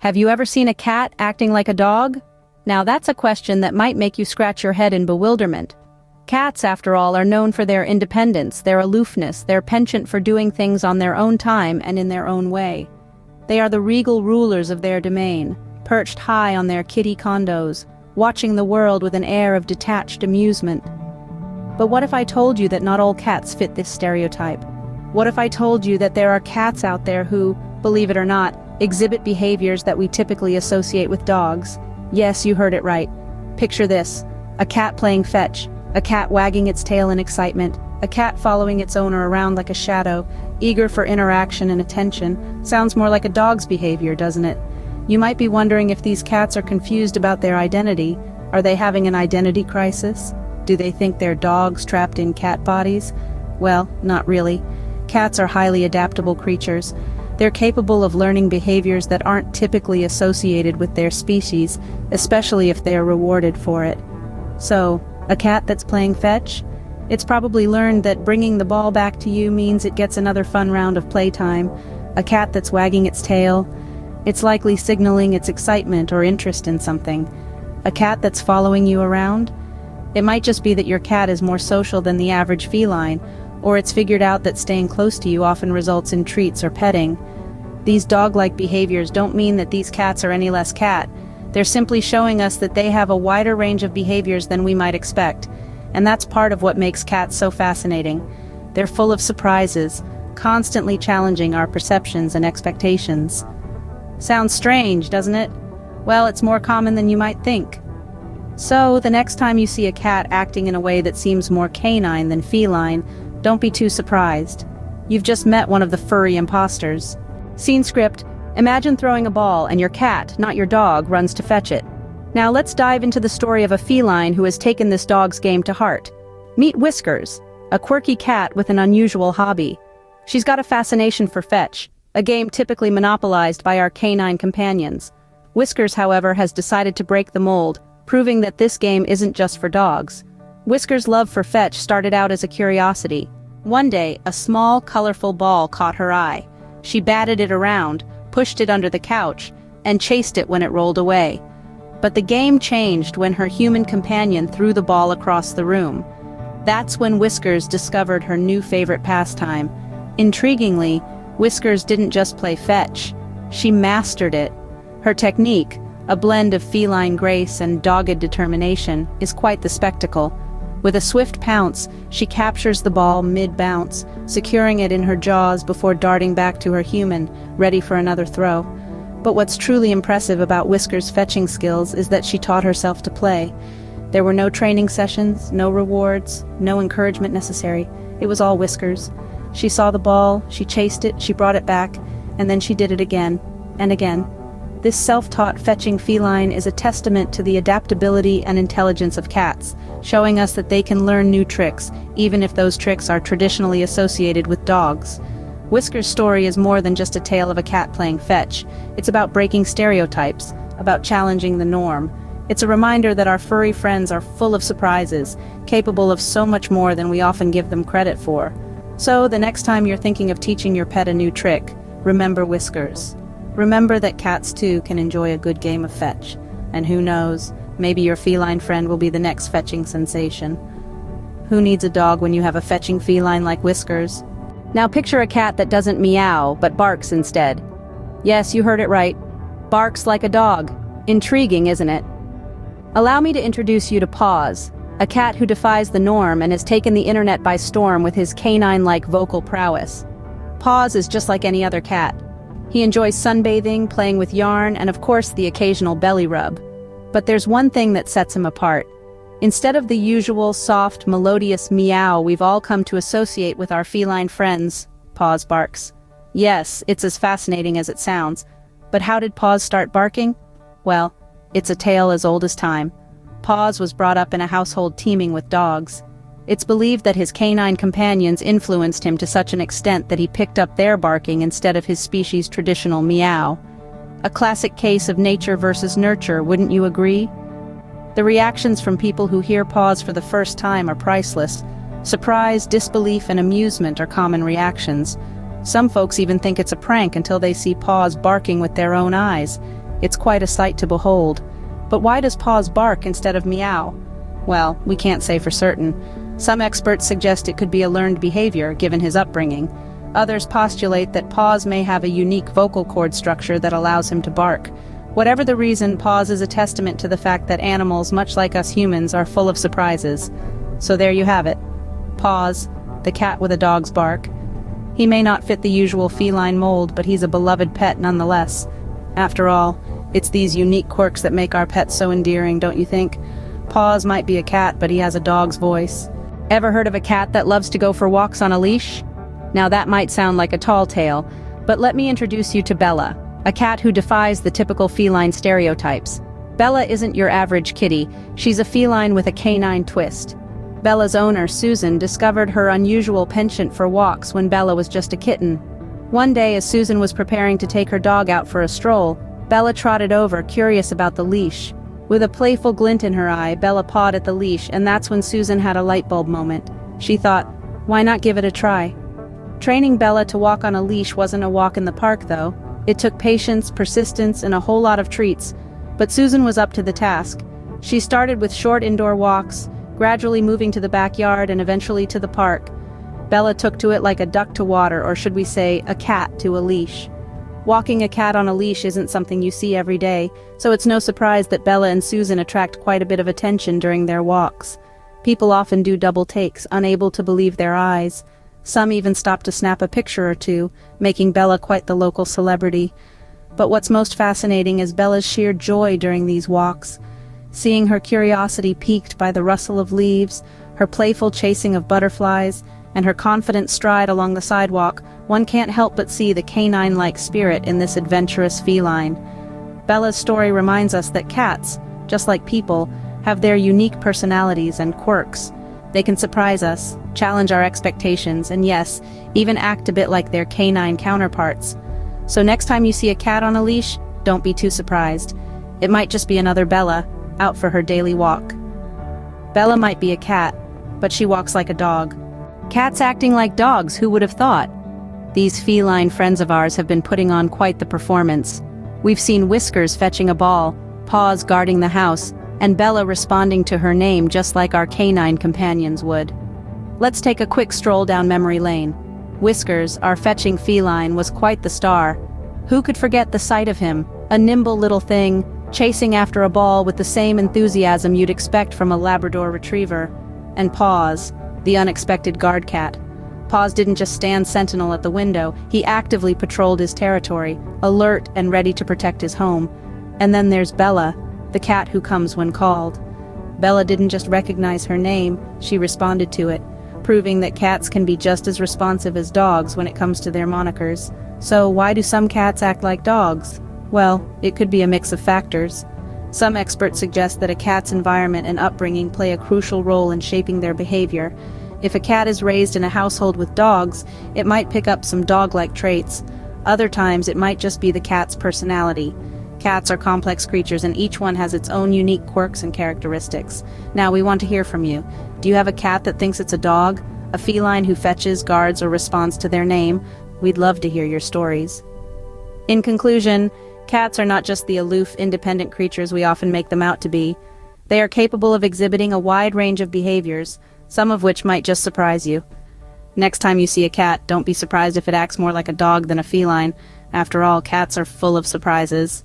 Have you ever seen a cat acting like a dog? Now that's a question that might make you scratch your head in bewilderment. Cats, after all, are known for their independence, their aloofness, their penchant for doing things on their own time and in their own way. They are the regal rulers of their domain, perched high on their kitty condos, watching the world with an air of detached amusement. But what if I told you that not all cats fit this stereotype? What if I told you that there are cats out there who, believe it or not, exhibit behaviors that we typically associate with dogs? Yes, you heard it right. Picture this: a cat playing fetch, a cat wagging its tail in excitement, a cat following its owner around like a shadow, eager for interaction and attention. Sounds more like a dog's behavior, doesn't it? You might be wondering if these cats are confused about their identity. Are they having an identity crisis? Do they think they're dogs trapped in cat bodies? Well, not really. Cats are highly adaptable creatures. They're capable of learning behaviors that aren't typically associated with their species, especially if they are rewarded for it. So, a cat that's playing fetch? It's probably learned that bringing the ball back to you means it gets another fun round of playtime. A cat that's wagging its tail? It's likely signaling its excitement or interest in something. A cat that's following you around? It might just be that your cat is more social than the average feline, or it's figured out that staying close to you often results in treats or petting. These dog-like behaviors don't mean that these cats are any less cat. They're simply showing us that they have a wider range of behaviors than we might expect, and that's part of what makes cats so fascinating. They're full of surprises, constantly challenging our perceptions and expectations. Sounds strange, doesn't it? Well, it's more common than you might think. So, the next time you see a cat acting in a way that seems more canine than feline, don't be too surprised. You've just met one of the furry imposters. Scene script: imagine throwing a ball and your cat, not your dog, runs to fetch it. Now let's dive into the story of a feline who has taken this dog's game to heart. Meet Whiskers, a quirky cat with an unusual hobby. She's got a fascination for fetch, a game typically monopolized by our canine companions. Whiskers, however, has decided to break the mold, proving that this game isn't just for dogs. Whiskers' love for fetch started out as a curiosity. One day, a small, colorful ball caught her eye. She batted it around, pushed it under the couch, and chased it when it rolled away. But the game changed when her human companion threw the ball across the room. That's when Whiskers discovered her new favorite pastime. Intriguingly, Whiskers didn't just play fetch. She mastered it. Her technique, a blend of feline grace and dogged determination, is quite the spectacle. With a swift pounce, she captures the ball mid-bounce, securing it in her jaws before darting back to her human, ready for another throw. But what's truly impressive about Whiskers' fetching skills is that she taught herself to play. There were no training sessions, no rewards, no encouragement necessary. It was all Whiskers. She saw the ball, she chased it, she brought it back, and then she did it again, and again. This self-taught fetching feline is a testament to the adaptability and intelligence of cats, showing us that they can learn new tricks, even if those tricks are traditionally associated with dogs. Whiskers' story is more than just a tale of a cat playing fetch. It's about breaking stereotypes, about challenging the norm. It's a reminder that our furry friends are full of surprises, capable of so much more than we often give them credit for. So, the next time you're thinking of teaching your pet a new trick, remember Whiskers. Remember that cats too can enjoy a good game of fetch. And who knows, maybe your feline friend will be the next fetching sensation. Who needs a dog when you have a fetching feline like Whiskers? Now picture a cat that doesn't meow, but barks instead. Yes, you heard it right. Barks like a dog. Intriguing, isn't it? Allow me to introduce you to Paws, a cat who defies the norm and has taken the internet by storm with his canine-like vocal prowess. Paws is just like any other cat. He enjoys sunbathing, playing with yarn, and of course the occasional belly rub. But there's one thing that sets him apart. Instead of the usual soft, melodious meow we've all come to associate with our feline friends, Paws barks. Yes, it's as fascinating as it sounds. But how did Paws start barking? Well, it's a tale as old as time. Paws was brought up in a household teeming with dogs. It's believed that his canine companions influenced him to such an extent that he picked up their barking instead of his species' traditional meow. A classic case of nature versus nurture, wouldn't you agree? The reactions from people who hear Paws for the first time are priceless. Surprise, disbelief, and amusement are common reactions. Some folks even think it's a prank until they see Paws barking with their own eyes. It's quite a sight to behold. But why does Paws bark instead of meow? Well, we can't say for certain. Some experts suggest it could be a learned behavior, given his upbringing. Others postulate that Paws may have a unique vocal cord structure that allows him to bark. Whatever the reason, Paws is a testament to the fact that animals, much like us humans, are full of surprises. So there you have it. Paws, the cat with a dog's bark. He may not fit the usual feline mold, but he's a beloved pet nonetheless. After all, it's these unique quirks that make our pets so endearing, don't you think? Paws might be a cat, but he has a dog's voice. Ever heard of a cat that loves to go for walks on a leash? Now that might sound like a tall tale, but let me introduce you to Bella, a cat who defies the typical feline stereotypes. Bella isn't your average kitty, she's a feline with a canine twist. Bella's owner, Susan, discovered her unusual penchant for walks when Bella was just a kitten. One day, as Susan was preparing to take her dog out for a stroll, Bella trotted over, curious about the leash. With a playful glint in her eye, Bella pawed at the leash, and that's when Susan had a light bulb moment. She thought, why not give it a try? Training Bella to walk on a leash wasn't a walk in the park, though. It took patience, persistence, and a whole lot of treats. But Susan was up to the task. She started with short indoor walks, gradually moving to the backyard and eventually to the park. Bella took to it like a duck to water, or should we say, a cat to a leash. Walking a cat on a leash isn't something you see every day, so it's no surprise that Bella and Susan attract quite a bit of attention during their walks. People often do double takes, unable to believe their eyes. Some even stop to snap a picture or two, making Bella quite the local celebrity. But what's most fascinating is Bella's sheer joy during these walks. Seeing her curiosity piqued by the rustle of leaves, her playful chasing of butterflies, and her confident stride along the sidewalk, one can't help but see the canine-like spirit in this adventurous feline. Bella's story reminds us that cats, just like people, have their unique personalities and quirks. They can surprise us, challenge our expectations, and yes, even act a bit like their canine counterparts. So next time you see a cat on a leash, don't be too surprised. It might just be another Bella, out for her daily walk. Bella might be a cat, but she walks like a dog. Cats acting like dogs, who would have thought? These feline friends of ours have been putting on quite the performance. We've seen Whiskers fetching a ball, Paws guarding the house, and Bella responding to her name just like our canine companions would. Let's take a quick stroll down memory lane. Whiskers, our fetching feline, was quite the star. Who could forget the sight of him, a nimble little thing, chasing after a ball with the same enthusiasm you'd expect from a Labrador retriever. And Paws, the unexpected guard cat. Paws didn't just stand sentinel at the window, he actively patrolled his territory, alert and ready to protect his home. And then there's Bella, the cat who comes when called. Bella didn't just recognize her name, she responded to it, proving that cats can be just as responsive as dogs when it comes to their monikers. So why do some cats act like dogs? Well, it could be a mix of factors. Some experts suggest that a cat's environment and upbringing play a crucial role in shaping their behavior. If a cat is raised in a household with dogs, it might pick up some dog-like traits. Other times, it might just be the cat's personality. Cats are complex creatures and each one has its own unique quirks and characteristics. Now, we want to hear from you. Do you have a cat that thinks it's a dog? A feline who fetches, guards, or responds to their name? We'd love to hear your stories. In conclusion, cats are not just the aloof, independent creatures we often make them out to be. They are capable of exhibiting a wide range of behaviors, some of which might just surprise you. Next time you see a cat, don't be surprised if it acts more like a dog than a feline. After all, cats are full of surprises.